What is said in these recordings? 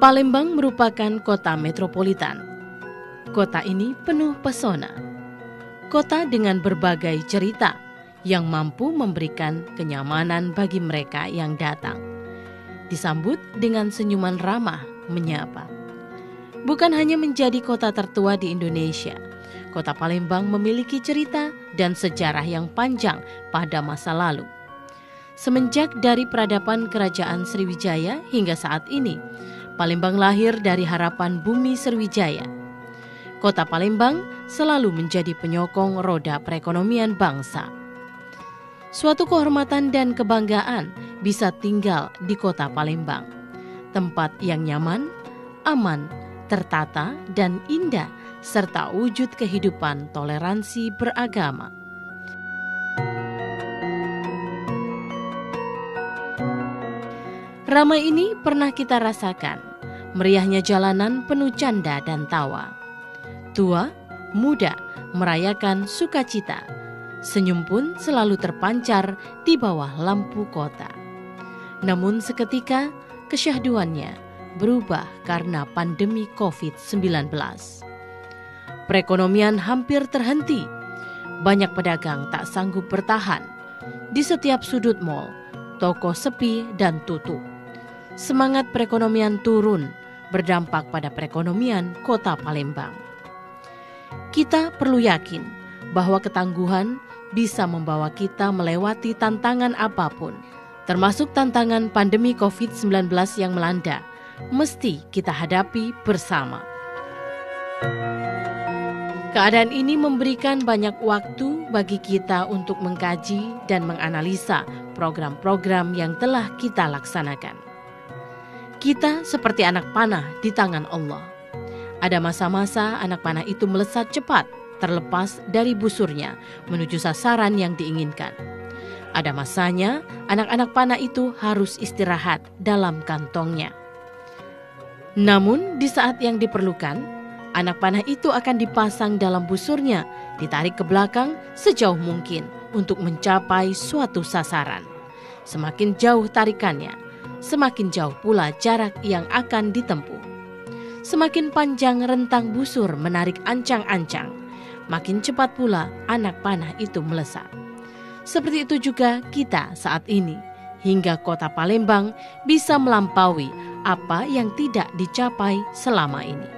Palembang merupakan kota metropolitan. Kota ini penuh pesona. Kota dengan berbagai cerita yang mampu memberikan kenyamanan bagi mereka yang datang. Disambut dengan senyuman ramah menyapa. Bukan hanya menjadi kota tertua di Indonesia, kota Palembang memiliki cerita dan sejarah yang panjang pada masa lalu. Semenjak dari peradaban Kerajaan Sriwijaya hingga saat ini, Palembang lahir dari harapan bumi Sriwijaya. Kota Palembang selalu menjadi penyokong roda perekonomian bangsa. Suatu kehormatan dan kebanggaan bisa tinggal di kota Palembang, tempat yang nyaman, aman, tertata, dan indah, serta wujud kehidupan toleransi beragama. Ramai ini pernah kita rasakan, meriahnya jalanan penuh canda dan tawa. Tua, muda, merayakan sukacita. Senyum pun selalu terpancar di bawah lampu kota. Namun seketika, kesyahduannya berubah karena pandemi COVID-19. Perekonomian hampir terhenti. Banyak pedagang tak sanggup bertahan. Di setiap sudut mal, toko sepi dan tutup. Semangat perekonomian turun, berdampak pada perekonomian kota Palembang. Kita perlu yakin bahwa ketangguhan bisa membawa kita melewati tantangan apapun, termasuk tantangan pandemi COVID-19 yang melanda, mesti kita hadapi bersama. Keadaan ini memberikan banyak waktu bagi kita untuk mengkaji dan menganalisa program-program yang telah kita laksanakan. Kita seperti anak panah di tangan Allah. Ada masa-masa anak panah itu melesat cepat, terlepas dari busurnya menuju sasaran yang diinginkan. Ada masanya anak-anak panah itu harus istirahat dalam kantongnya. Namun di saat yang diperlukan, anak panah itu akan dipasang dalam busurnya, ditarik ke belakang sejauh mungkin untuk mencapai suatu sasaran. Semakin jauh tarikannya, semakin jauh pula jarak yang akan ditempuh. Semakin panjang rentang busur menarik ancang-ancang, makin cepat pula anak panah itu melesat. Seperti itu juga kita saat ini, hingga kota Palembang bisa melampaui apa yang tidak dicapai selama ini.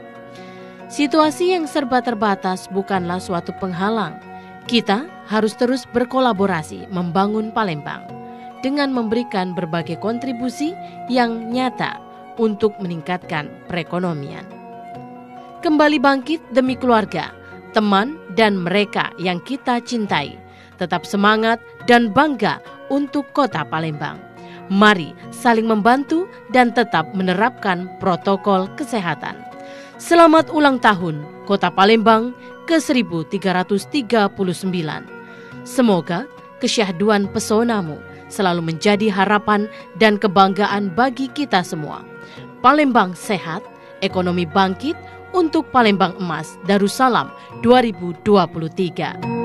Situasi yang serba terbatas bukanlah suatu penghalang. Kita harus terus berkolaborasi membangun Palembang dengan memberikan berbagai kontribusi yang nyata untuk meningkatkan perekonomian. Kembali bangkit demi keluarga, teman, dan mereka yang kita cintai. Tetap semangat dan bangga untuk kota Palembang. Mari saling membantu dan tetap menerapkan protokol kesehatan. Selamat ulang tahun Kota Palembang ke-1339. Semoga kesyahduan pesonamu selalu menjadi harapan dan kebanggaan bagi kita semua. Palembang sehat, ekonomi bangkit untuk Palembang Emas Darussalam 2023.